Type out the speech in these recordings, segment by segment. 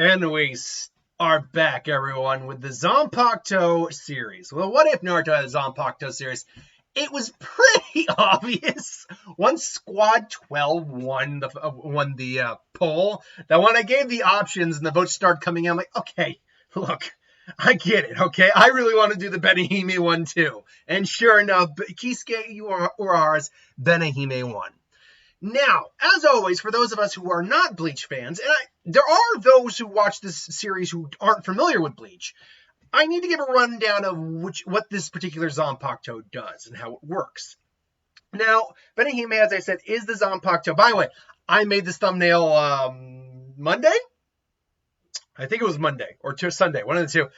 And we are back, everyone, with the Zanpakuto series. Well, what if Naruto had a Zanpakuto series? It was pretty obvious. Once Squad 12 won the poll, that when I gave the options and the votes started coming in, I'm like, okay, look, I get it, okay? I really want to do the Benihime one, too. And sure enough, Kisuke Urahara's Benihime won. Now, as always, for those of us who are not Bleach fans, and there are those who watch this series who aren't familiar with Bleach, I need to give a rundown of what this particular Zanpakuto does and how it works. Now, Benihime, as I said, is the Zanpakuto. By the way, I made this thumbnail Monday? I think it was Monday or Sunday, one of the two.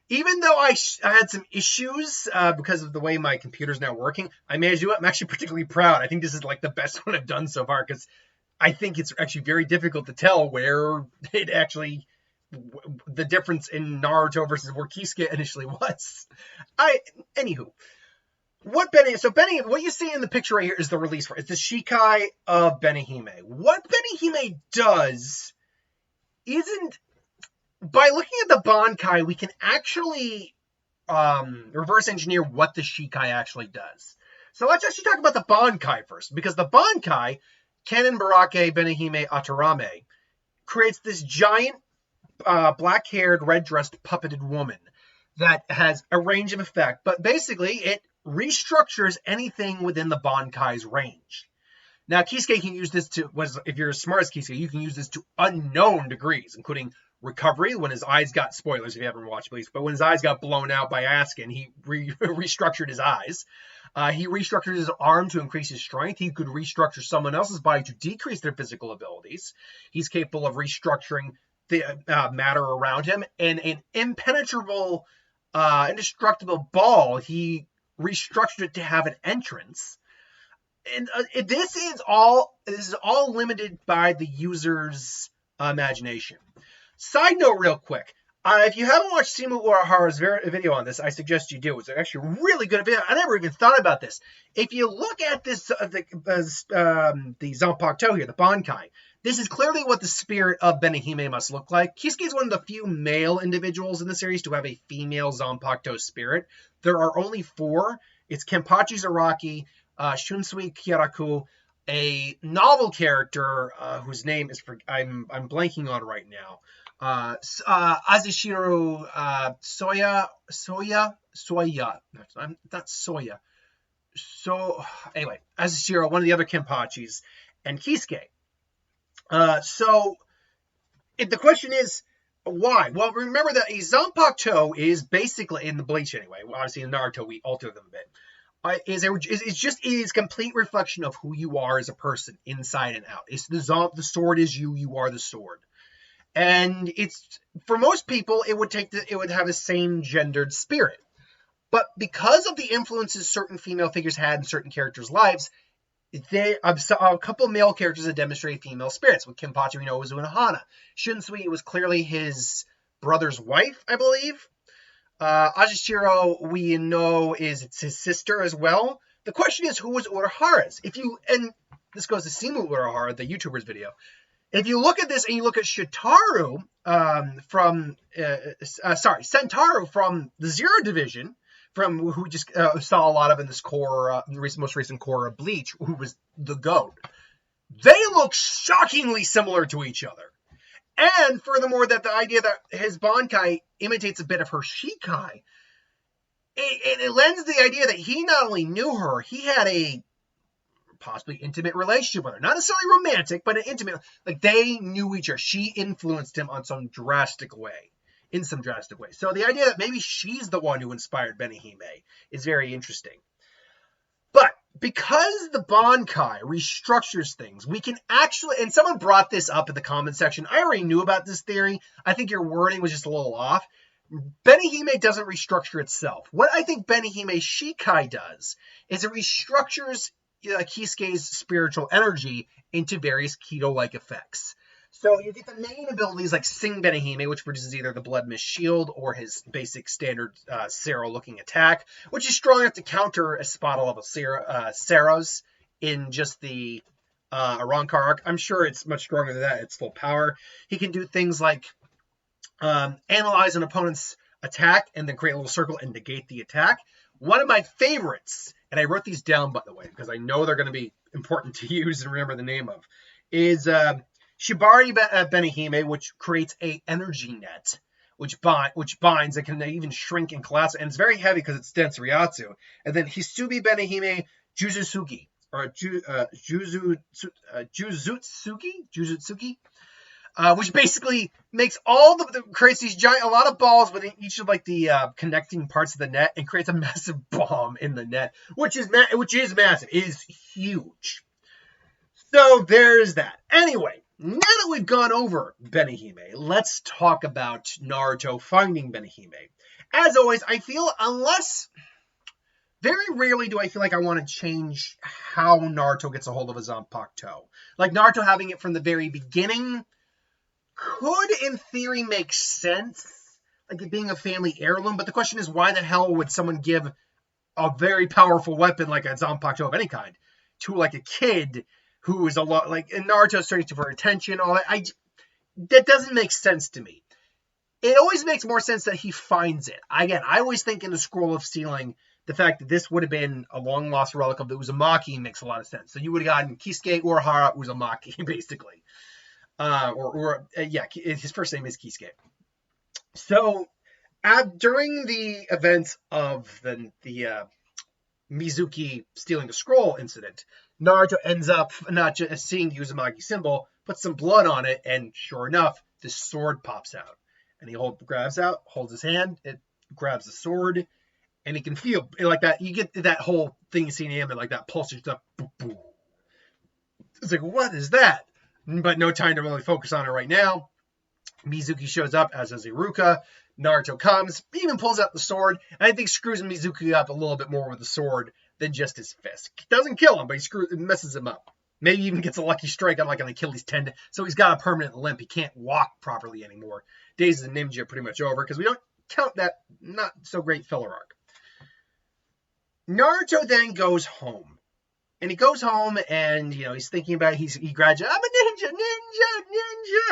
Even though I had some issues because of the way my computer's now working, I managed to do it. I'm actually particularly proud. I think this is like the best one I've done so far because I think it's actually very difficult to tell where it actually, the difference in Naruto versus where Kisuke initially was. Anywho, what you see in the picture right here is the release for it. It's the Shikai of Benihime. What Benihime does isn't, by looking at the Bankai, we can actually reverse engineer what the Shikai actually does. So let's actually talk about the Bankai first, because the Bankai, Kanen Barake Benihime Atarame, creates this giant black-haired, red-dressed, puppeted woman that has a range of effect, but basically it restructures anything within the Bankai's range. Now, Kisuke can use this if you're as smart as Kisuke, you can use this to unknown degrees, including recovery, when his eyes got, spoilers if you haven't watched Bleach, but when his eyes got blown out by Askin, he restructured his eyes. He restructured his arm to increase his strength. He could restructure someone else's body to decrease their physical abilities. He's capable of restructuring the matter around him. And an impenetrable, indestructible ball, he restructured it to have an entrance. And this is all limited by the user's imagination. Side note real quick, if you haven't watched Simu Urahara's video on this, I suggest you do. It's actually a really good video. I never even thought about this. If you look at this, the Zanpakuto here, the Bankai, this is clearly what the spirit of Benihime must look like. Kisuke is one of the few male individuals in the series to have a female Zanpakuto spirit. There are only 4. It's Kenpachi Zaraki, Shunsui Kiraku, a novel character whose name is I'm blanking on right now. Azashiro Soya. Not Soya. So anyway, Azashiro, one of the other Kenpachis, and Kisuke. So the question is, why? Well, remember that a Zanpakuto is basically, in the Bleach anyway, obviously in Naruto we alter them a bit, is complete reflection of who you are as a person, inside and out. It's the sword is you, you are the sword. And it's, for most people, it would have the same gendered spirit. But because of the influences certain female figures had in certain characters' lives, a couple of male characters that demonstrate female spirits. With Kenpachi, we know it was Unohana. Shunsui, it was clearly his brother's wife, I believe. Ajishiro, we know it's his sister as well. The question is, who was Urahara's? And this goes to Simu Urahara, the YouTuber's video. If you look at this and you look at Sentaru from the Zero Division, from who just saw a lot of in this core, most recent core of Bleach, who was the GOAT, they look shockingly similar to each other. And furthermore, that the idea that his Bankai imitates a bit of her Shikai, it lends the idea that he not only knew her, he had a possibly intimate relationship with her. Not necessarily romantic, but an intimate, like they knew each other. She influenced him in some drastic way. So the idea that maybe she's the one who inspired Benihime is very interesting. But because the Bankai restructures things, we can actually, and someone brought this up in the comment section. I already knew about this theory. I think your wording was just a little off. Benihime doesn't restructure itself. What I think Benihime Shikai does is it restructures Kisuke's spiritual energy into various Kido-like effects. So you get the main abilities like Sing Benihime, which produces either the Blood Mist Shield or his basic standard Sero-looking attack, which is strong enough to counter a spot level Seros in just the a Rankar arc. I'm sure it's much stronger than that. It's full power. He can do things like analyze an opponent's attack and then create a little circle and negate the attack. One of my favorites, and I wrote these down, by the way, because I know they're going to be important to use and remember the name of, is Shibari Benihime, which creates a energy net, which binds. It can even shrink and collapse, and it's very heavy because it's dense Ryatsu. And then Hisubi Benihime Juzutsuki, or Juzutsuki, which basically makes creates these a lot of balls within each of like the connecting parts of the net, and creates a massive bomb in the net, which is massive. It is huge. So there's that. Anyway, now that we've gone over Benihime, let's talk about Naruto finding Benihime. As always, I feel very rarely do I feel like I want to change how Naruto gets a hold of a Zanpakuto. Like Naruto having it from the very beginning could, in theory, make sense, like it being a family heirloom. But the question is, why the hell would someone give a very powerful weapon like a Zanpakuto of any kind to like a kid who is a lot like, and Naruto searching for attention, all that? That doesn't make sense to me. It always makes more sense that he finds it. Again, I always think in the Scroll of Stealing, the fact that this would have been a long-lost relic of the Uzumaki makes a lot of sense. So you would have gotten Kisuke or Hara Uzumaki, basically. His first name is Kisuke. So, during the events of the Mizuki stealing the scroll incident, Naruto ends up not just seeing the Uzumaki symbol, puts some blood on it, and sure enough, this sword pops out. And he holds his hand, it grabs the sword, and he can feel like that. You get that whole thing you see in anime, like that pulsing stuff. Boom, boom. It's like, what is that? But no time to really focus on it right now. Mizuki shows up, as does Iruka. Naruto comes, even pulls out the sword, and I think screws Mizuki up a little bit more with the sword than just his fist. Doesn't kill him, but he messes him up. Maybe even gets a lucky strike on like an Achilles tendon, so he's got a permanent limp. He can't walk properly anymore. Days as a ninja are pretty much over, because we don't count that not so great filler arc. Naruto then goes home. And he goes home and, he's thinking about it. He graduates. I'm a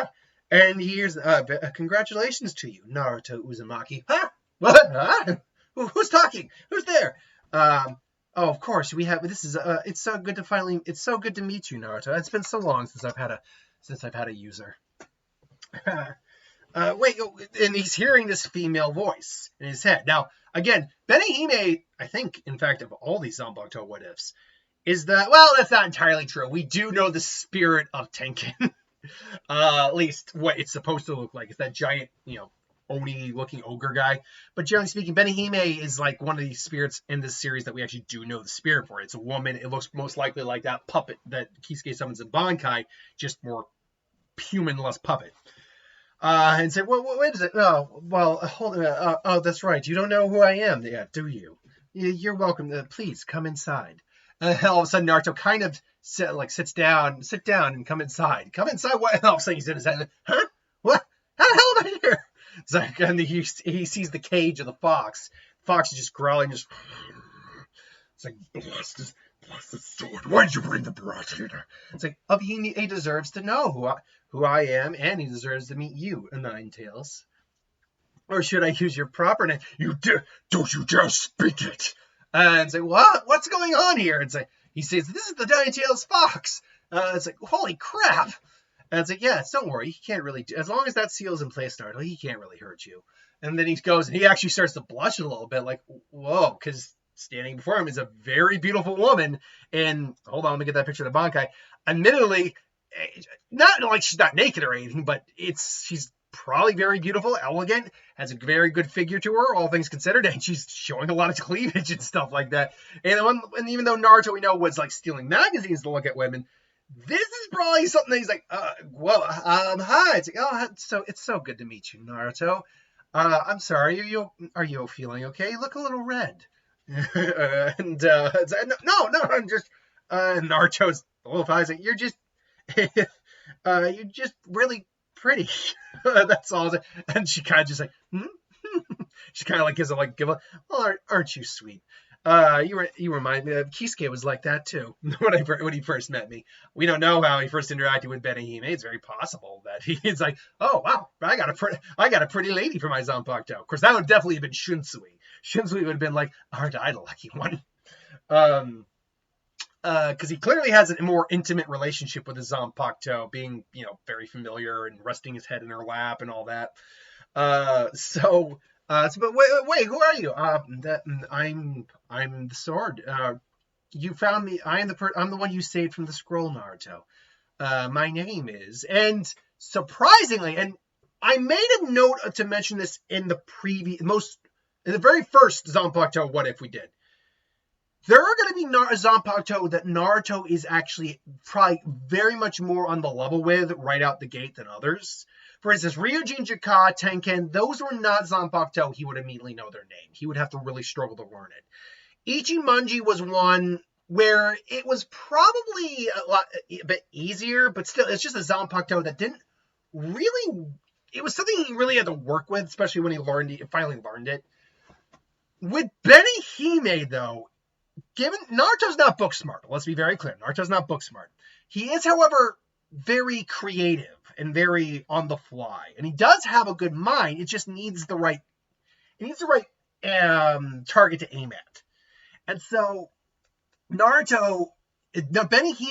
ninja. And he hears, congratulations to you, Naruto Uzumaki. Huh? What? Huh? Who's talking? Who's there? Of course, it's so good to meet you, Naruto. It's been so long since I've had a user. And he's hearing this female voice in his head. Now, again, Benihime, I think, in fact, of all these Zanpakuto what-ifs, is that, well, that's not entirely true. We do know the spirit of Tenkin. At least what it's supposed to look like. It's that giant, Oni-looking ogre guy. But generally speaking, Benihime is like one of these spirits in this series that we actually do know the spirit for. It's a woman. It looks most likely like that puppet that Kisuke summons in Bankai, just more human, less puppet. And say, wait a second. Oh, well, hold on. That's right. You don't know who I am. Yeah, do you? You're welcome. Please come inside. All of a sudden, Naruto kind of sit down and come inside. Come inside? What? And all of a sudden, he's in his head. Huh? What? How the hell am I here? It's like, and he sees the cage of the fox. Fox is just growling. It's like, blast the sword. Why did you bring the brush here? It's like, he deserves to know who I am, and he deserves to meet you, Ninetales. Or should I use your proper name? Don't you dare speak it. And say, what? What's going on here? And say, he says, this is the Ninetales Fox. It's like, holy crap. And it's like, yes, don't worry. He can't really as long as that seal's in place, Naruto, he can't really hurt you. And then he goes, and he actually starts to blush a little bit, like, whoa, because standing before him is a very beautiful woman. And hold on, let me get that picture of the Bankai. Admittedly, not like she's not naked or anything, but she's probably very beautiful, elegant, has a very good figure to her, all things considered, and she's showing a lot of cleavage and stuff like that. And even though Naruto, we know, was like stealing magazines to look at women, this is probably something that he's like, hi. It's like, it's so good to meet you, Naruto. I'm sorry, are you feeling okay? You look a little red. And no, I'm just. Naruto's a little fine. He's like, you're just really pretty. That's all. And she kind of just like, She kind of like gives a well, aren't you sweet? You remind me of Kisuke was like that too when he first met me. We don't know how he first interacted with Benihime. It's very possible that he's like, oh wow, I got a pretty lady for my Zanpakuto. Of course, that would definitely have been Shunsui. Shunsui would have been like, aren't I the lucky one? Because he clearly has a more intimate relationship with his Zanpakuto, being very familiar and resting his head in her lap and all that. But wait, who are you? I'm the sword. You found me. I'm the one you saved from the scroll, Naruto. My name is, and surprisingly, and I made a note to mention this in the very first Zanpakuto What If we did. There are going to be Zanpakuto that Naruto is actually probably very much more on the level with right out the gate than others. For instance, Ryujin Jika, Tenken, those were not Zanpakuto he would immediately know their name. He would have to really struggle to learn it. Ichimonji was one where it was probably a bit easier, but still, it's just a Zanpakuto that didn't really... It was something he really had to work with, especially when he finally learned it. With Benihime, though, Naruto's not book smart. Let's be very clear. Naruto's not book smart. He is, however, very creative and very on the fly, and he does have a good mind. It just needs the right target to aim at. And so Benihime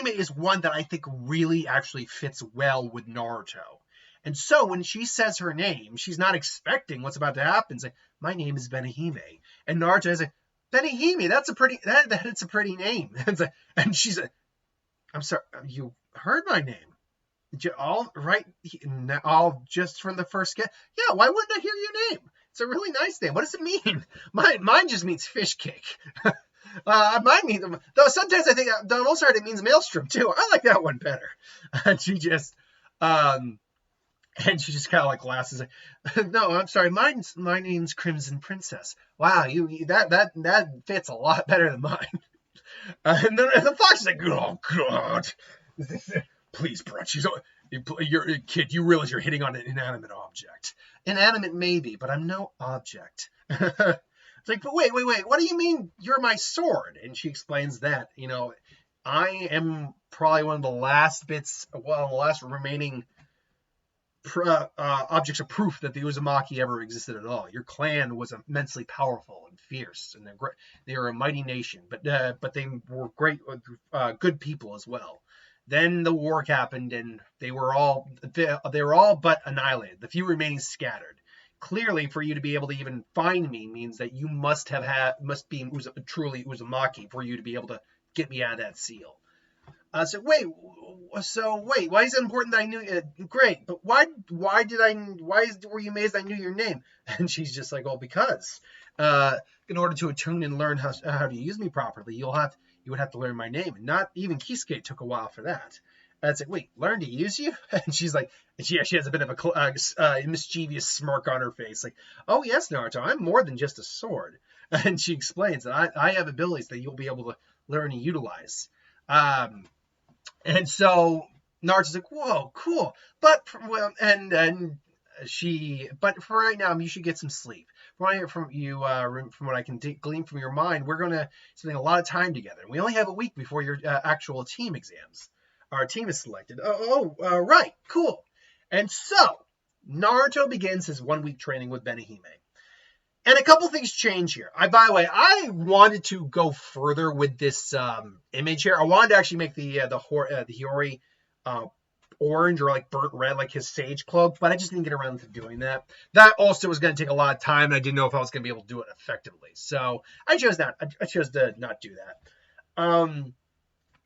is one that I think really actually fits well with Naruto. And so when she says her name, she's not expecting what's about to happen. It's like, my name is Benihime, and Naruto is like, Benihime, that's a pretty name. And she's like, I'm sorry, you heard my name. All just from the first get. Yeah, why wouldn't I hear your name? It's a really nice name. What does it mean? Mine just means fish cake. Mine means, though sometimes I think the most part it means maelstrom too. I like that one better. And she just kind of like laughs. Like, no, I'm sorry. My name's Crimson Princess. Wow, that fits a lot better than mine. And the fox is like, oh god, please, Brett. You're a kid. You realize you're hitting on an inanimate object. Inanimate maybe, but I'm no object. It's like, but wait. What do you mean you're my sword? And she explains that, I am probably one of the last remaining objects of proof that the Uzumaki ever existed at all. Your clan was immensely powerful and fierce, and they were a mighty nation, but they were great, good people as well. Then the war happened, and they were all but annihilated. The few remaining scattered. Clearly, for you to be able to even find me means that you must be truly Uzumaki for you to be able to get me out of that seal. Wait, why is it important that I knew it? Great, but why were you amazed I knew your name? And she's just like, well, because in order to attune and learn how to use me properly, you would have to learn my name. And not even Kisuke took a while for that. And it's like, wait, learn to use you? And she's like, she has a bit of a mischievous smirk on her face. Like, oh yes, Naruto, I'm more than just a sword. And she explains that I have abilities that you'll be able to learn and utilize. And so Naruto's like, whoa, cool. But for right now, you should get some sleep. From what I hear from you, from what I can glean from your mind, we're going to spend a lot of time together. We only have a week before your actual team exams. Our team is selected. Right, cool. And so Naruto begins his 1 week training with Benihime. And a couple things change here. By the way, I wanted to go further with this image here. I wanted to actually make the Hiyori orange or like burnt red, like his sage cloak, but I just didn't get around to doing that. That also was going to take a lot of time, and I didn't know if I was going to be able to do it effectively. So I chose to not do that.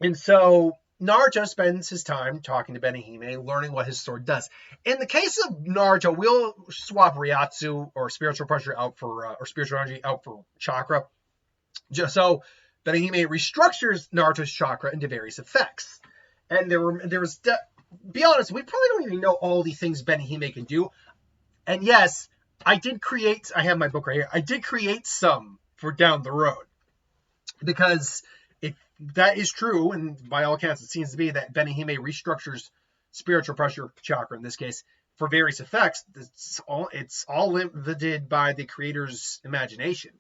And so Naruto spends his time talking to Benihime, learning what his sword does. In the case of Naruto, we'll swap Ryatsu or spiritual pressure out for or spiritual energy out for chakra. Just so Benihime restructures Naruto's chakra into various effects. And be honest, we probably don't even know all the things Benihime can do. And yes, I have my book right here. I did create some for down the road. Because if that is true, and by all accounts it seems to be that Benihime restructures spiritual pressure chakra in this case for various effects, it's all limited by the creator's imagination.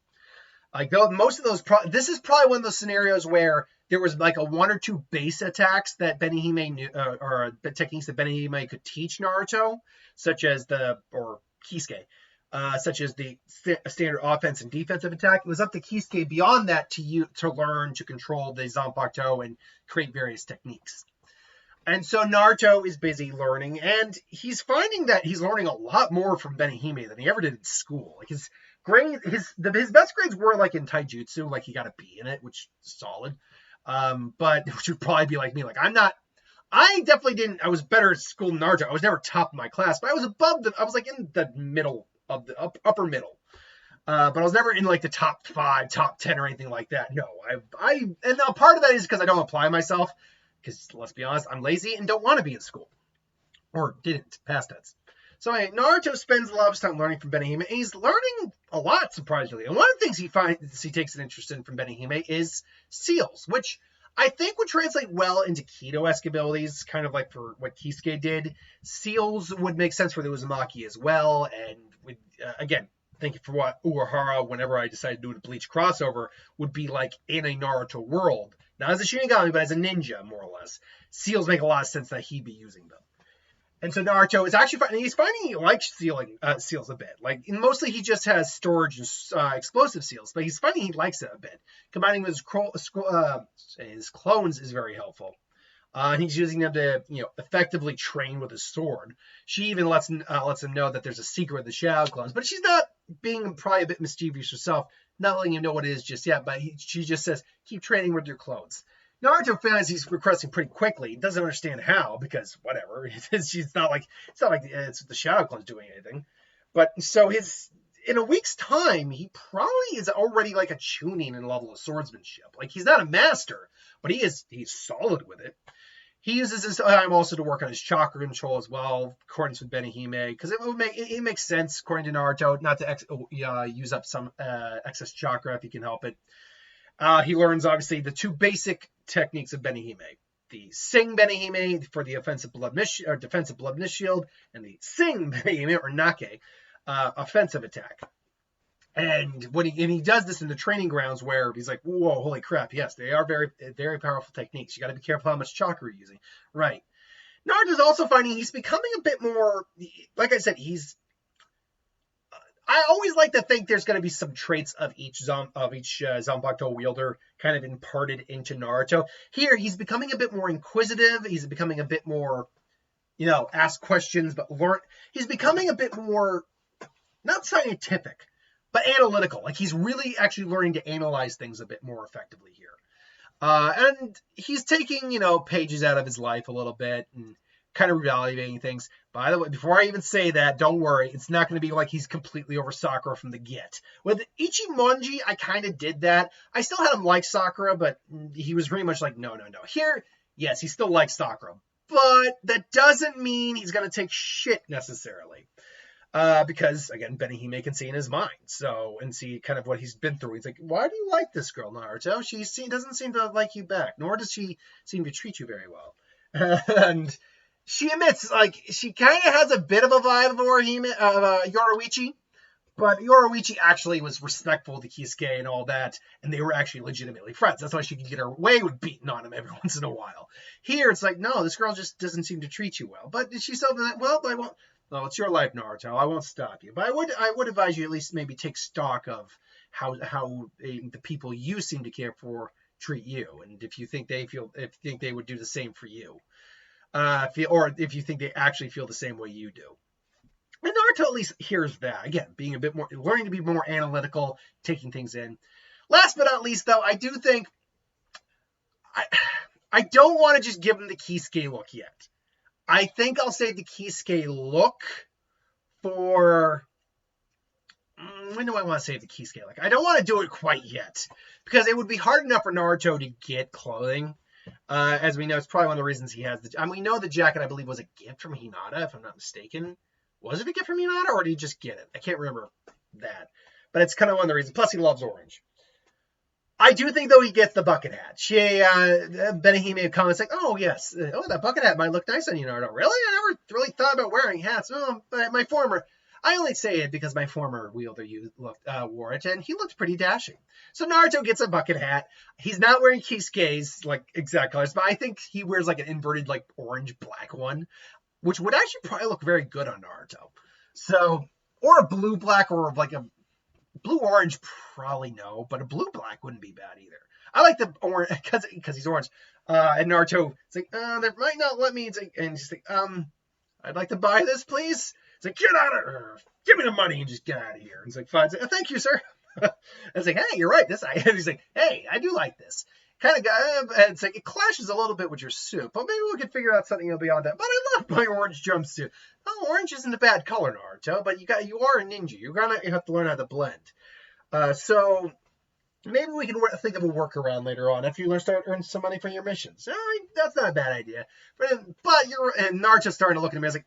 Like most of those, this is probably one of those scenarios where there was like a one or two base attacks that Benihime knew, or techniques that Benihime could teach Naruto, such as or Kisuke, such as the standard offense and defensive attack. It was up to Kisuke beyond that to learn to control the Zanpakuto and create various techniques. And so Naruto is busy learning, and he's finding that he's learning a lot more from Benihime than he ever did in school. Like his best grades were like in taijutsu, like he got a B in it, which is solid. But which would probably be like me. Like I definitely didn't. I was better at school than Naruto. I was never top of my class, but I was I was like in the middle of the upper middle. But I was never in like the top 5, top 10, or anything like that. No, and now part of that is because I don't apply myself. Because let's be honest, I'm lazy and don't want to be in school, or didn't. Past tense. So Naruto spends a lot of his time learning from Benihime, and he's learning a lot, surprisingly. And one of the things he takes an interest in from Benihime is seals, which I think would translate well into Kido-esque abilities, kind of like for what Kisuke did. Seals would make sense for the Uzumaki as well, and would, again, thinking for what Urahara, whenever I decided to do a Bleach crossover, would be like in a Naruto world. Not as a Shinigami, but as a ninja, more or less. Seals make a lot of sense that he'd be using them. And so Naruto is actually finding he likes seals a bit. Like, mostly he just has storage and explosive seals, but he's finding he likes it a bit. Combining with his clones is very helpful. He's using them to, effectively train with his sword. She even lets him know that there's a secret with the Shadow clones, but she's not being probably a bit mischievous herself, not letting him know what it is just yet. But she just says, "Keep training with your clones." Naruto finds he's regressing pretty quickly. He doesn't understand how, because whatever. It's not like it's the Shadow clones doing anything. But so in a week's time, he probably is already like a tuning in level of swordsmanship. Like, he's not a master, but he's solid with it. He uses his time also to work on his chakra control as well, according to Benihime, because it makes sense, according to Naruto, not to use up some excess chakra if he can help it. He learns, obviously, the two basic techniques of Benihime. The Sing Benihime for the defensive blood shield, and the Sing Benihime, or Nake, offensive attack. And he does this in the training grounds where he's like, whoa, holy crap, yes, they are very, very powerful techniques. You got to be careful how much chakra you're using. Right. Naruto's also finding he's becoming a bit more, like I said, I always like to think there's going to be some traits of each Zanpakuto wielder kind of imparted into Naruto. Here, he's becoming a bit more inquisitive. He's becoming a bit more, ask questions, but learn. He's becoming a bit more, not scientific, but analytical. Like, he's really actually learning to analyze things a bit more effectively here. And he's taking, pages out of his life a little bit and kind of reevaluating things. By the way, before I even say that, don't worry. It's not going to be like he's completely over Sakura from the get. With Ichimonji, I kind of did that. I still had him like Sakura, but he was pretty much like, no. Here, yes, he still likes Sakura. But that doesn't mean he's going to take shit necessarily. Because, again, Benihime can see in his mind, and see kind of what he's been through. He's like, why do you like this girl, Naruto? She doesn't seem to like you back, nor does she seem to treat you very well. And she admits, like, she kind of has a bit of a vibe of Yoruichi, but Yoruichi actually was respectful to Kisuke and all that, and they were actually legitimately friends. That's why she could get her way with beating on him every once in a while. Here, it's like, no, this girl just doesn't seem to treat you well. But she said, well, I won't. Well, it's your life, Naruto. I won't stop you, but I would advise you at least maybe take stock of how the people you seem to care for treat you, and if you think they would do the same for you, or if you think they actually feel the same way you do. And Naruto at least hears that, again, being a bit more, learning to be more analytical, taking things in. Last but not least, though, I do think I don't want to just give him the Kisuke look yet. I think I'll save the Kisuke look for... When do I want to save the Kisuke look? I don't want to do it quite yet, because it would be hard enough for Naruto to get clothing. As we know, it's probably one of the reasons he has we know the jacket, I believe, was a gift from Hinata, if I'm not mistaken. Was it a gift from Hinata, or did he just get it? I can't remember that. But it's kind of one of the reasons. Plus, he loves orange. I do think, though, he gets the bucket hat. Benihime comments like, oh, yes. That bucket hat might look nice on you, Naruto. Really? I never really thought about wearing hats. Oh, my former... I only say it because my former wielder wore it, and he looked pretty dashing. So Naruto gets a bucket hat. He's not wearing Kisuke's like exact colors, but I think he wears like an inverted like orange-black one, which would actually probably look very good on Naruto. So, or a blue-black or like a blue-orange, probably no, but a blue-black wouldn't be bad either. I like the orange because he's orange. And Naruto, it's like, they might not let me. It's like, and he's like, I'd like to buy this, please. It's like, get out of here. Give me the money and just get out of here. And he's like, fine. Like, thank you, sir. I was like, hey, you're right. And he's like, hey, I do like this. Kind of guy. It's like, it clashes a little bit with your suit, but maybe we could figure out something beyond that. But I love my orange jumpsuit. Oh, orange isn't a bad color, Naruto, but you are a ninja. You have to learn how to blend. So maybe we can think of a workaround later on after you start earning some money for your missions. All right, that's not a bad idea. But and Naruto's starting to look at me. I was like,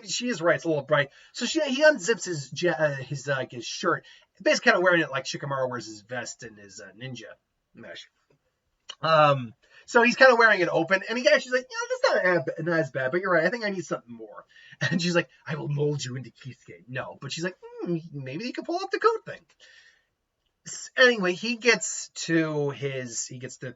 she is right. It's a little bright. So he unzips his shirt, basically kind of wearing it like Shikamaru wears his vest and his ninja mesh. So he's kind of wearing it open, and she's like, that's not as bad, but you're right. I think I need something more. And she's like, I will mold you into Kisuke. No, but she's like, maybe you can pull off the coat thing. Anyway, he gets the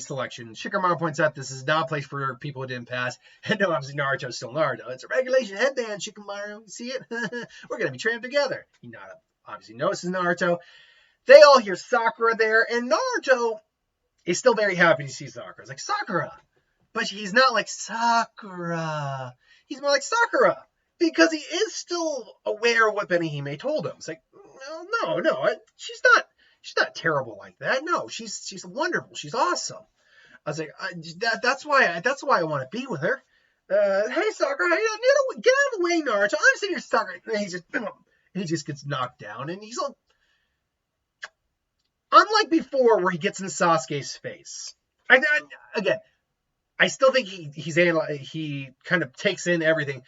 selection. Shikamaru points out this is not a place for people who didn't pass. And no, obviously Naruto's still Naruto. It's a regulation headband, Shikamaru. You see it? We're going to be trained together. He obviously notices Naruto. They all hear Sakura there, and Naruto is still very happy to see Sakura. He's like, Sakura! But he's not like, Sakura. He's more like, Sakura! Because he is still aware of what Benihime told him. It's like, no, she's not terrible like that. No, she's wonderful. She's awesome. I was like, that's why I want to be with her. Hey, Sakura, get out of the way, Naruto. I'm sitting here, Sakura. And he just gets knocked down, and he's like, unlike before where he gets in Sasuke's face. I still think he kind of takes in everything.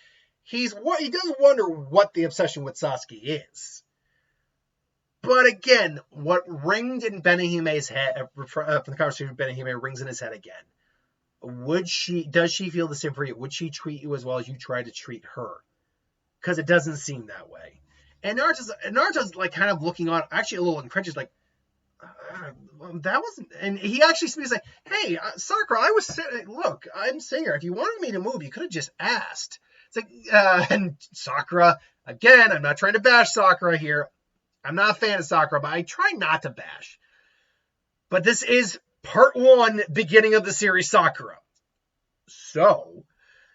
He does wonder what the obsession with Sasuke is. But again, what ringed in Benihime's head, from the conversation with Benihime, rings in his head again. Does she feel the same for you? Would she treat you as well as you try to treat her? Because it doesn't seem that way. And Naruto's like kind of looking on, actually a little incredulous, like, that wasn't, and he actually speaks like, hey, Sakura, look, I'm Singer. If you wanted me to move, you could have just asked. It's like, and Sakura, again, I'm not trying to bash Sakura here. I'm not a fan of Sakura, but I try not to bash. But this is part 1, beginning of the series Sakura. So,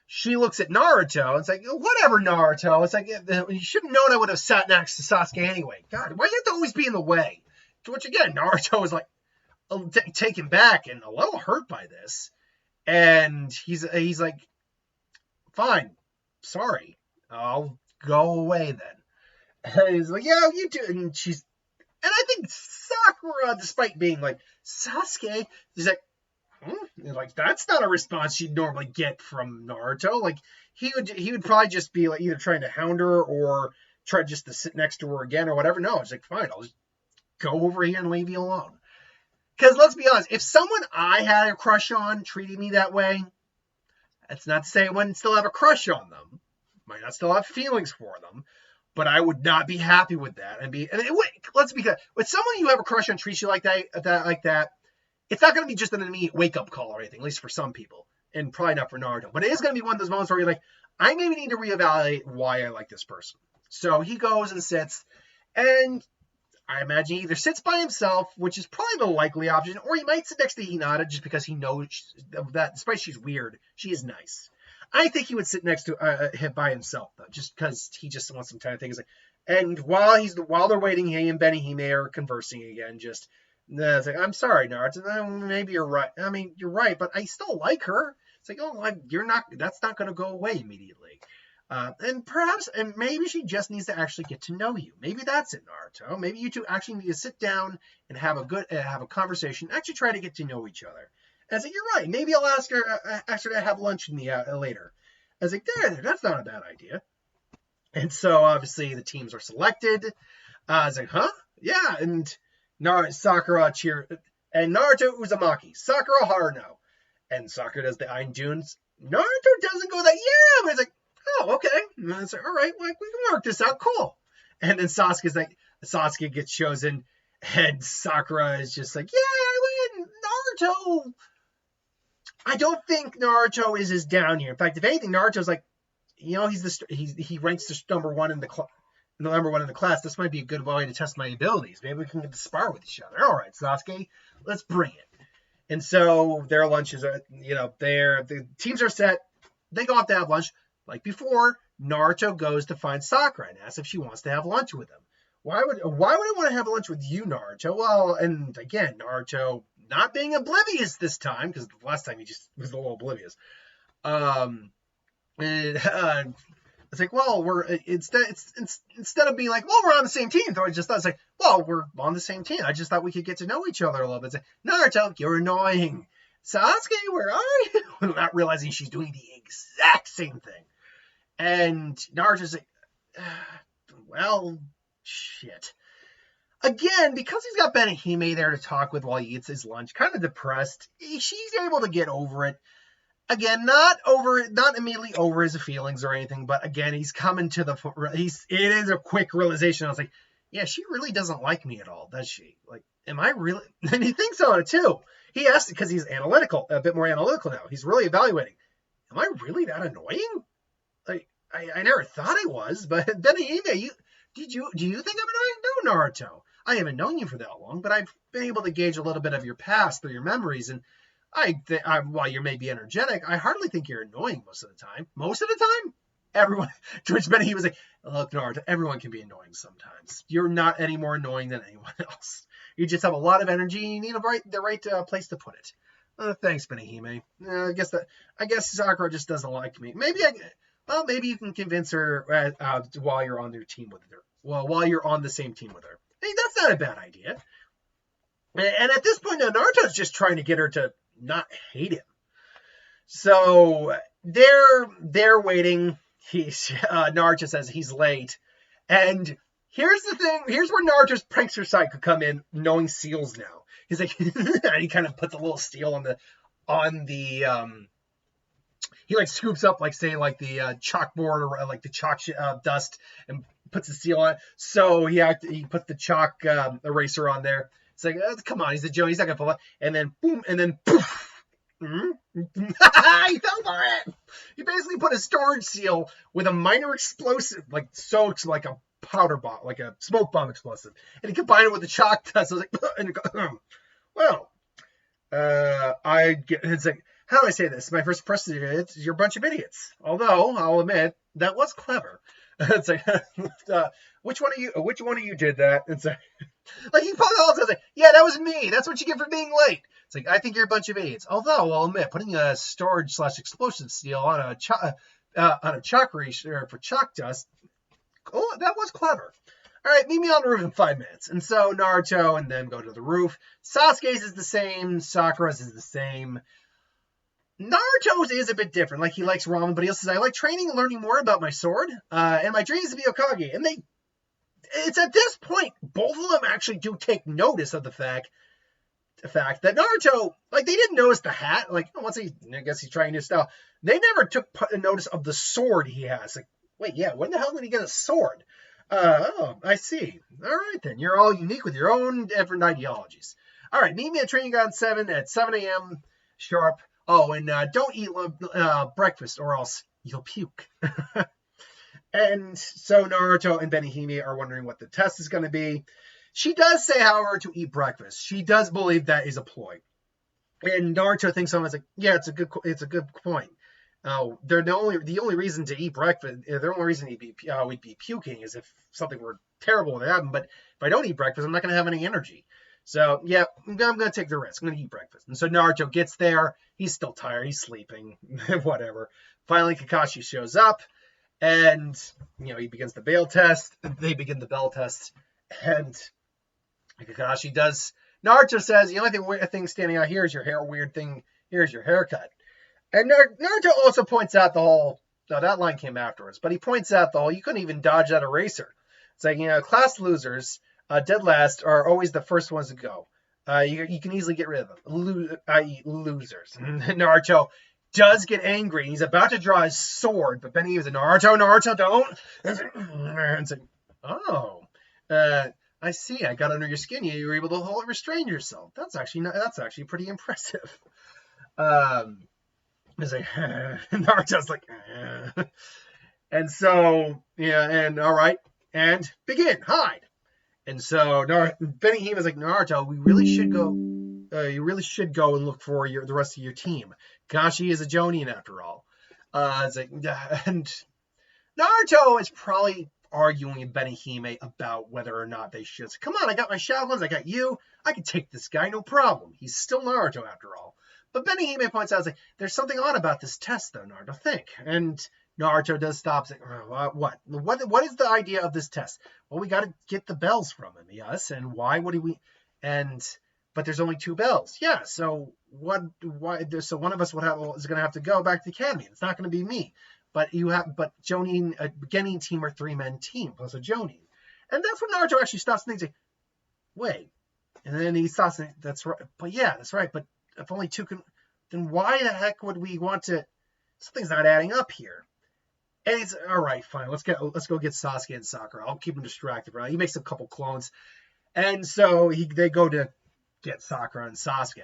she looks at Naruto. It's like, whatever, Naruto. It's like, you should have known I would have sat next to Sasuke anyway. God, why do you have to always be in the way? To which, again, Naruto is like, taken back and a little hurt by this. And he's like, fine, sorry. I'll go away then. And he's like, yeah, you do. And I think Sakura, despite being like, Sasuke, she's like, like, that's not a response she'd normally get from Naruto. Like, he would probably just be like either trying to hound her or try just to sit next to her again or whatever. No, it's like, fine, I'll just go over here and leave you alone. Because let's be honest, if someone I had a crush on treated me that way, that's not to say I wouldn't still have a crush on them. Might not still have feelings for them. But I would not be happy with that. Let's be clear. With someone you have a crush on treats you like that, it's not going to be just an immediate wake-up call or anything, at least for some people. And probably not for Naruto. But it is going to be one of those moments where you're like, I maybe need to reevaluate why I like this person. So he goes and sits. And I imagine he either sits by himself, which is probably the likely option, or he might sit next to Hinata just because he knows that, despite she's weird, she is nice. I think he would sit next to him by himself, though, just because he just wants some kind of thing. And while they're waiting, he and Benihime are conversing again. It's like, I'm sorry, Naruto. Maybe you're right. I mean, you're right, but I still like her. It's like, you're not. That's not going to go away immediately. And maybe she just needs to actually get to know you. Maybe that's it, Naruto. Maybe you two actually need to sit down and have a conversation. Actually, try to get to know each other. I was like, you're right. Maybe I'll ask her to have lunch with me later. I was like, that's not a bad idea. And so, obviously, the teams are selected. I was like, huh? Yeah. And Sakura cheer. And Naruto Uzumaki. Sakura Haruno. And Sakura does the Ein Dunes. Naruto doesn't go that, yeah. But it's like, oh, okay. And I was like, all right, like, we can work this out. Cool. And then Sasuke gets chosen, and Sakura is just like, yeah, I win. Naruto. I don't think Naruto is as down here. In fact, if anything, Naruto's like, he ranks the number one in the class. This might be a good way to test my abilities. Maybe we can get to spar with each other. All right, Sasuke, let's bring it. And so their lunches are, the teams are set. They go off to have lunch. Like before, Naruto goes to find Sakura and asks if she wants to have lunch with him. Why would I want to have lunch with you, Naruto? Well, and again, Naruto not being oblivious this time, because the last time he just was a little oblivious. It's like, well, instead of being like, well, we're on the same team. So I just thought, it's like, well, we're on the same team. I just thought we could get to know each other a little bit. It's like, Naruto, you're annoying. Sasuke, where are you? Not realizing she's doing the exact same thing. And Naruto's like, well, shit. Again, because he's got Benihime there to talk with while he eats his lunch, kind of depressed, she's able to get over it. Again, not immediately over his feelings or anything, but again, he's coming to it is a quick realization. I was like, yeah, she really doesn't like me at all, does she? Like, am I really? And he thinks on it too. He asked because he's analytical, a bit more analytical now. He's really evaluating. Am I really that annoying? Like, I never thought I was, but Benihime, do you think I'm annoying? No, Naruto. I haven't known you for that long, but I've been able to gauge a little bit of your past through your memories, and while you may be energetic, I hardly think you're annoying most of the time. Most of the time, everyone. To which Benny was like, "Look, Naruto, everyone can be annoying sometimes. You're not any more annoying than anyone else. You just have a lot of energy. And you need the right place to put it." Thanks, Benihime. I guess Sakura just doesn't like me. Maybe you can convince her while you're on your team with her. Well, while you're on the same team with her. Hey, that's not a bad idea. And at this point, now Naruto's just trying to get her to not hate him. So they're waiting. Naruto says he's late. And here's the thing. Here's where Naruto's prankster side could come in, knowing seals now. He's like, and he kind of puts a little steel on the he like scoops up, like say, like the chalkboard or like the chalk dust and puts the seal on it. So he puts the chalk eraser on there. It's like, come on, he's a Joe. He's not gonna pull it. And then boom, and then poof. He fell for it. He basically put a storage seal with a minor explosive, like a powder bomb, like a smoke bomb explosive, and he combined it with the chalk dust. I was like, well, it's like, how do I say this? My first impression is you're a bunch of idiots. Although I'll admit that was clever. It's like, which one of you did that? It's like he put all this, like, yeah, that was me. That's what you get for being late. It's like, I think you're a bunch of idiots. Although I'll admit, putting a storage / explosive steel on a chalk eraser for chalk dust, that was clever. All right, meet me on the roof in 5 minutes. And so Naruto and them go to the roof. Sasuke's is the same. Sakura's is the same. Naruto's is a bit different. Like, he likes ramen, but he also says, I like training and learning more about my sword, and my dream is to be Hokage. And it's at this point, both of them actually do take notice of the fact that Naruto, like, they didn't notice the hat. Like, I guess he's trying new style. They never took notice of the sword he has. Like, wait, yeah, when the hell did he get a sword? I see. All right, then. You're all unique with your own different ideologies. All right, meet me at Training Ground 7 at 7 a.m. sharp. Oh, and don't eat breakfast or else you'll puke. And so Naruto and Benihime are wondering what the test is going to be. She does say, however, to eat breakfast. She does believe that is a ploy. And Naruto thinks someone's like, yeah, it's a good point. The only reason to eat breakfast, the only reason we'd be puking is if something were terrible would happen. But if I don't eat breakfast, I'm not going to have any energy. So, yeah, I'm going to take the risk. I'm going to eat breakfast. And so Naruto gets there. He's still tired. He's sleeping. Whatever. Finally, Kakashi shows up. And, he begins the bell test. They begin the bell test. And Kakashi does. Naruto says, the only thing standing out here is your hair. Weird thing. Here's your haircut. And Naruto also points out the whole. No, that line came afterwards. But he points out the whole. You couldn't even dodge that eraser. It's like, class losers. Dead last are always the first ones to go. You can easily get rid of them, i.e. losers. Naruto does get angry. He's about to draw his sword, but Benihime is like, Naruto, don't. And it's like, oh, I see. I got under your skin. You were able to restrain yourself. That's actually pretty impressive. It's like, Naruto's like, and so, yeah, and all right, and begin, hide. And so Benihime is like, Naruto, we really should go. You really should go and look for the rest of your team. Kakashi is a Jonin after all. It's like, and Naruto is probably arguing with Benihime about whether or not they should. Come on, I got my Shaolins, I got you. I can take this guy, no problem. He's still Naruto after all. But Benihime points out, like, there's something odd about this test, though, Naruto. Think. And Naruto does stop. Like, what? What is the idea of this test? Well, we got to get the bells from him, yes. And why would we? But there's only 2 bells. Yeah. So what? Why? So one of us is going to have to go back to the academy. It's not going to be me. But Jonin, a beginning team or 3-man team plus a Jonin. And that's when Naruto actually stops and thinks, like, wait. And then he stops and that's right. But yeah, that's right. But if only 2 can, then why the heck would we want to? Something's not adding up here. And it's all right, fine. Let's go get Sasuke and Sakura. I'll keep him distracted, right? He makes a couple clones, and so they go to get Sakura and Sasuke.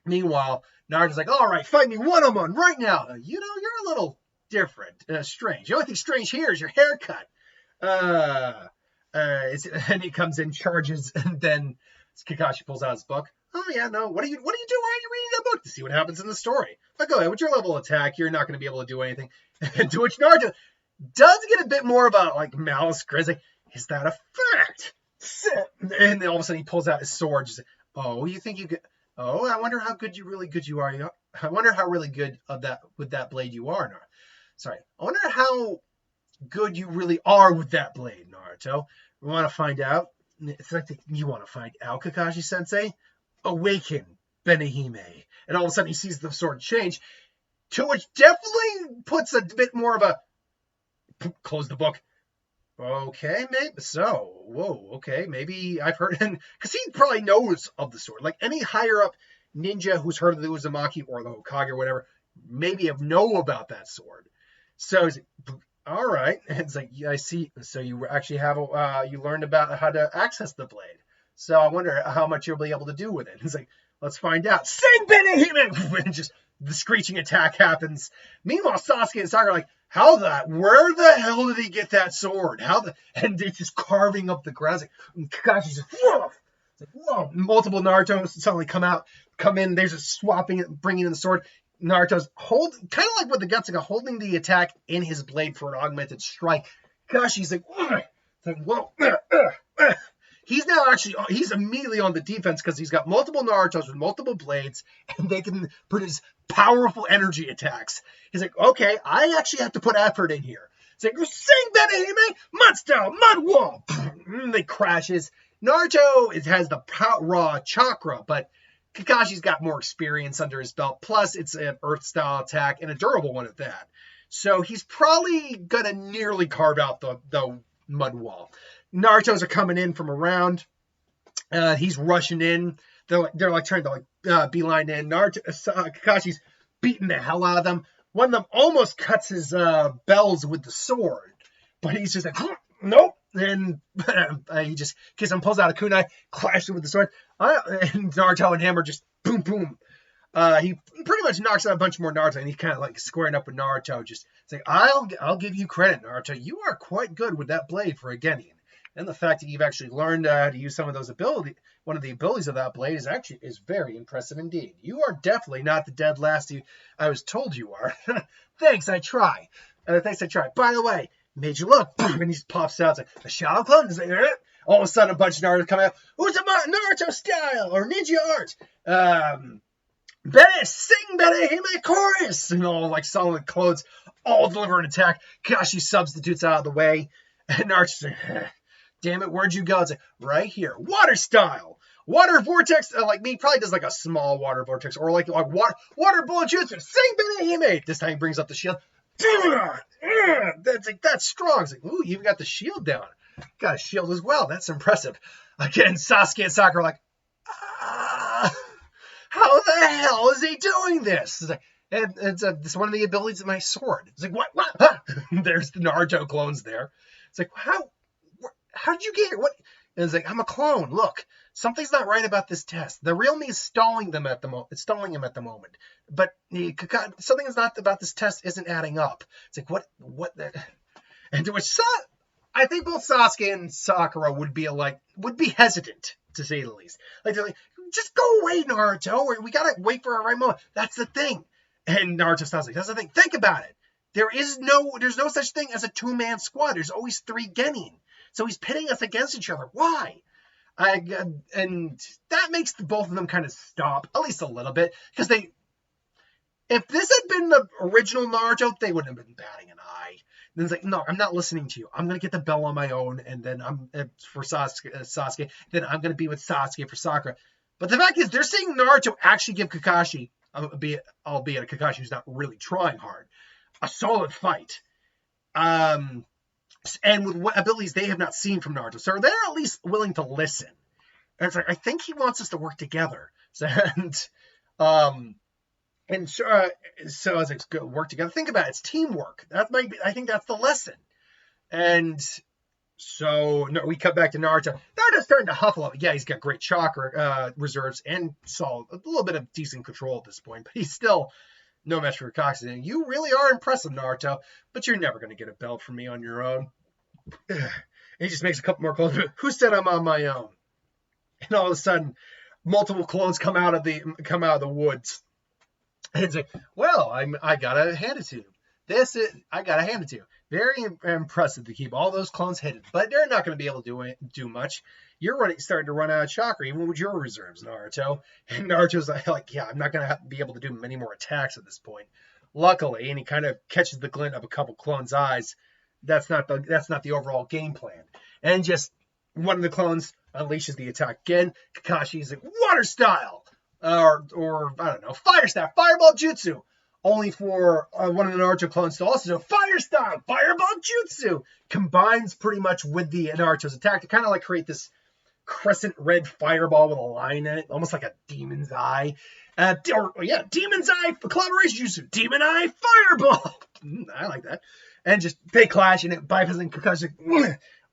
Meanwhile, Naruto's like, all right, fight me one-on-one right now. You're a little different, strange. The only thing strange here is your haircut. And he comes in, charges, and then Kakashi pulls out his book. Oh yeah, no. What do you do? Why are you reading that book? To see what happens in the story. But go ahead, with your level of attack, you're not going to be able to do anything. To which Naruto does get a bit more about like malice, grizzy. Is that a fact? And then all of a sudden he pulls out his sword. Just like, oh, you think you could? Oh, I wonder how good you are. I wonder how really good with that blade you are, Naruto. Sorry, I wonder how good you really are with that blade, Naruto. We want to find out. It's like you want to find out, Kakashi-sensei. Awaken, Benihime. And all of a sudden he sees the sword change, to which definitely puts a bit more of a close the book. Okay, maybe so. Whoa, okay, maybe I've heard, because he probably knows of the sword. Like any higher up ninja who's heard of the Uzumaki or the Hokage or whatever, maybe know about that sword. So he's like, all right. And it's like, yeah, I see. So you actually have you learned about how to access the blade. So I wonder how much you'll be able to do with it. He's like, let's find out. Sing Benihime! And just the screeching attack happens. Meanwhile, Sasuke and Sakura are like, where the hell did he get that sword? And they're just carving up the ground. And Kakashi's just, whoa! It's like, whoa! Multiple Narutos suddenly come in. They're just swapping it, bringing in the sword. Naruto's kind of like with the Getsuga, holding the attack in his blade for an augmented strike. Kakashi's like, ugh. It's like, whoa, He's immediately on the defense because he's got multiple Narutos with multiple blades, and they can produce powerful energy attacks. He's like, okay, I actually have to put effort in here. It's like, sing Benihime, mud style, mud wall. And they crashes. Naruto has the raw chakra, but Kakashi's got more experience under his belt. Plus, it's an earth style attack and a durable one at that. So he's probably gonna nearly carve out the mud wall. Naruto's are coming in from around. He's rushing in. They're like trying to beeline in. Kakashi's beating the hell out of them. One of them almost cuts his bells with the sword, but he's just like, nope. And he just kisses him, pulls out a kunai, clashes it with the sword. And Naruto and him are just boom, boom. He pretty much knocks out a bunch more Naruto, and he's kind of like squaring up with Naruto. Just it's like, I'll give you credit, Naruto. You are quite good with that blade for a Genin. And the fact that you've actually learned how to use some of those abilities, one of the abilities of that blade is very impressive indeed. You are definitely not the dead last I was told you are. Thanks, I try. By the way, made you look. And he pops out. It's like, a shadow clone? Like, all of a sudden, a bunch of Naruto come out. Naruto style or ninja art. Sing Benihime chorus. And all like solid clothes, all deliver an attack. Kakashi substitutes out of the way. And Naruto's like, damn it, where'd you go? It's like, right here. Water style. Water vortex, like me, probably does like a small water vortex or like water bullet jutsu. Sing Benihime. This time he brings up the shield. That's strong. It's like, ooh, you even got the shield down. Got a shield as well. That's impressive. Again, Sasuke and Sakura are like, how the hell is he doing this? It's like, And it's one of the abilities of my sword. It's like, what? Huh? There's the Naruto clones there. It's like, how did you get here? What? And it's like, I'm a clone. Look, something's not right about this test. The real me is stalling them at the moment. It's stalling him at the moment. But something is not about this test isn't adding up. It's like, what? And to which I think both Sasuke and Sakura would be hesitant, to say the least. Like, they're like, just go away, Naruto. We gotta wait for a right moment. That's the thing. And Naruto sounds like, that's the thing. Think about it. There's no such thing as a 2-man squad. There's always 3 genin. So he's pitting us against each other. Why? And that makes both of them kind of stop, at least a little bit, because if this had been the original Naruto, they wouldn't have been batting an eye. Then it's like, no, I'm not listening to you. I'm going to get the bell on my own, and then for Sasuke, then I'm going to be with Sasuke for Sakura. But the fact is, they're seeing Naruto actually give Kakashi, albeit a Kakashi who's not really trying hard, a solid fight. And with what abilities they have not seen from Naruto. So they're at least willing to listen. And it's like, I think he wants us to work together. So I was like, go work together. Think about it. It's teamwork. I think that's the lesson. And so we cut back to Naruto. Naruto's starting to huffle up. Yeah, he's got great chakra reserves and saw a little bit of decent control at this point, but he's still no match for Kakashi. You really are impressive, Naruto, but you're never going to get a belt from me on your own. And he just makes a couple more clones. Who said I'm on my own? And all of a sudden, multiple clones come out of the woods. And it's like, well, I gotta hand it to you. I gotta hand it to you. Very impressive to keep all those clones hidden, but they're not going to be able to do much. You're starting to run out of chakra, even with your reserves, Naruto. And Naruto's like, yeah, I'm not going to be able to do many more attacks at this point. Luckily, and he kind of catches the glint of a couple clones' eyes. That's not the overall game plan. And just one of the clones unleashes the attack again. Kakashi's like, water style, or I don't know, fire style, fireball jutsu. Only for one of the Naruto clones to also do fire style, fireball jutsu. Combines pretty much with the Naruto's attack to kind of like create this crescent red fireball with a line in it, almost like a demon's eye. Demon's eye collaboration jutsu, demon eye fireball. I like that. And just they clash and it bypassing Kakashi.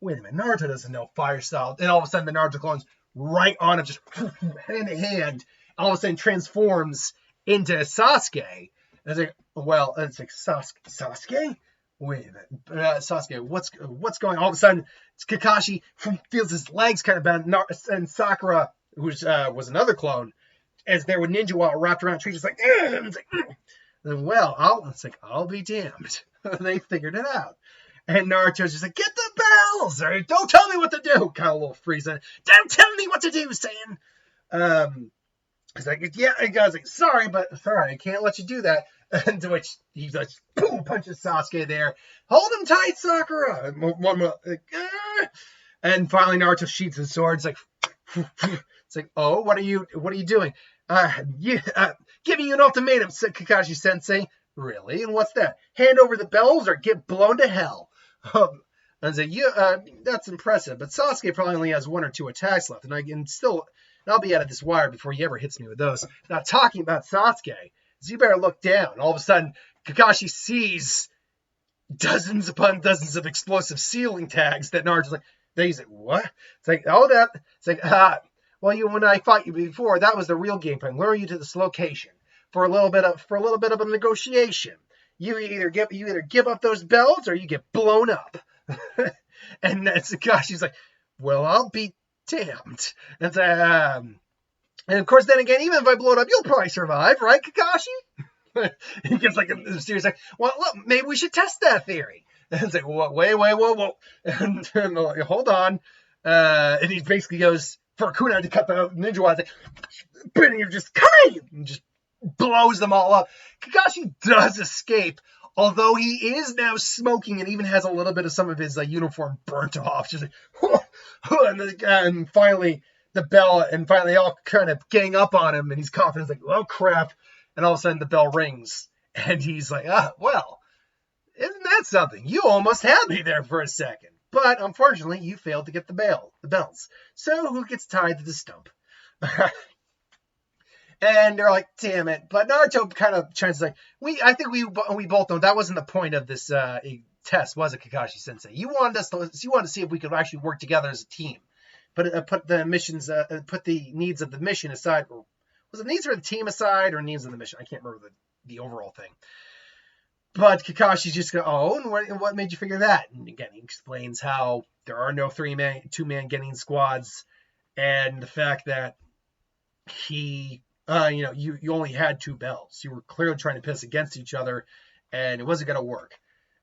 Wait a minute, Naruto doesn't know fire style. And all of a sudden the Naruto clone's right on him, just hand in hand. All of a sudden transforms into Sasuke. And it's like, well, it's like Sasuke? Wait a minute. Sasuke, what's going on? All of a sudden, it's Kakashi feels his legs kind of bend, and Sakura, who was another clone, as there with ninja while wrapped around a tree, just like, and it's like, well, I'll be damned. They figured it out. And Naruto's just like, get the bells! Or don't tell me what to do! Kind of a little freezing. Don't tell me what to do, Saiyan! He's like, yeah, and God's like, sorry, I can't let you do that. And to which he like, boom, punches Sasuke there. Hold him tight, Sakura. And finally Naruto sheathes his sword. It's like, oh, what are you doing? Giving you an ultimatum, said Kakashi Sensei. Really? And what's that? Hand over the bells or get blown to hell. And I say, that's impressive, but Sasuke probably only has 1 or 2 attacks left, and I'll be out of this wire before he ever hits me with those. Not talking about Sasuke, so you better look down. All of a sudden, Kakashi sees dozens upon dozens of explosive ceiling tags that Naruto's like, he's like, what? It's like, when I fought you before, that was the real game plan. Lure you to this location for a little bit of a negotiation. You either give up those bells or you get blown up. And then Kakashi's like, well, I'll be damned. And of course, then again, even if I blow it up, you'll probably survive, right, Kakashi? He gets like a serious like, well, look, maybe we should test that theory. And it's like, wait, whoa. And like, hold on. And he basically goes for a kunai to cut the ninja wires. Like, and you're just cutting and just blows them all up. Kakashi does escape, although he is now smoking and even has a little bit of some of his uniform burnt off. Just like, and finally the bell, and finally all kind of gang up on him, and he's coughing. He's like, oh crap! And all of a sudden the bell rings, and he's like, well, isn't that something? You almost had me there for a second, but unfortunately you failed to get the bells. So who gets tied to the stump? And they're like, damn it. But Naruto kind of tries like, I think we both know that wasn't the point of this test, was it, Kakashi Sensei? You wanted to see if we could actually work together as a team. Put the missions, put the needs of the mission aside. Or was it needs of the team aside or needs of the mission? I can't remember the overall thing. But Kakashi's just going, and what made you figure that? And again, he explains how there are no two-man getting squads, and the fact that he, you only had two bells. You were clearly trying to piss against each other, and it wasn't going to work.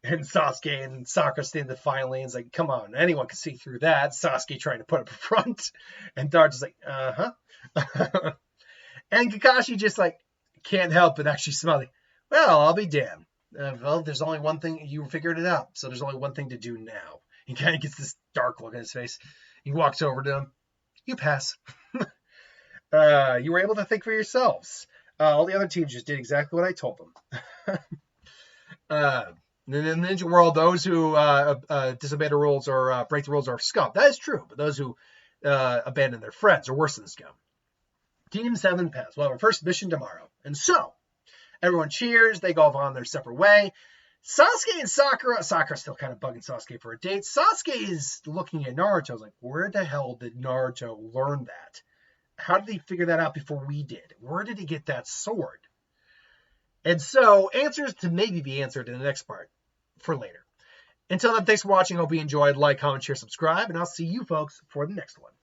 And Sasuke and Sakura stand the finally, and it's like, come on, anyone can see through that. Sasuke trying to put up a front, and Naruto's like, and Kakashi just like can't help but actually smile like, well, I'll be damned. Well, there's only one thing, you figured it out, so there's only one thing to do now. He kind of gets this dark look on his face. He walks over to him. You pass. You were able to think for yourselves. All the other teams just did exactly what I told them. In the ninja world, those who disobey the rules or break the rules are scum. That is true, but those who abandon their friends are worse than scum. Team 7 pass. Well, our first mission tomorrow. And so, everyone cheers. They go off on their separate way. Sasuke and Sakura's still kind of bugging Sasuke for a date. Sasuke is looking at Naruto. Like, where the hell did Naruto learn that? How did he figure that out before we did? Where did he get that sword? And so, answers to maybe be answered in the next part for later. Until then, thanks for watching. Hope you enjoyed. Like, comment, share, subscribe, and I'll see you folks for the next one.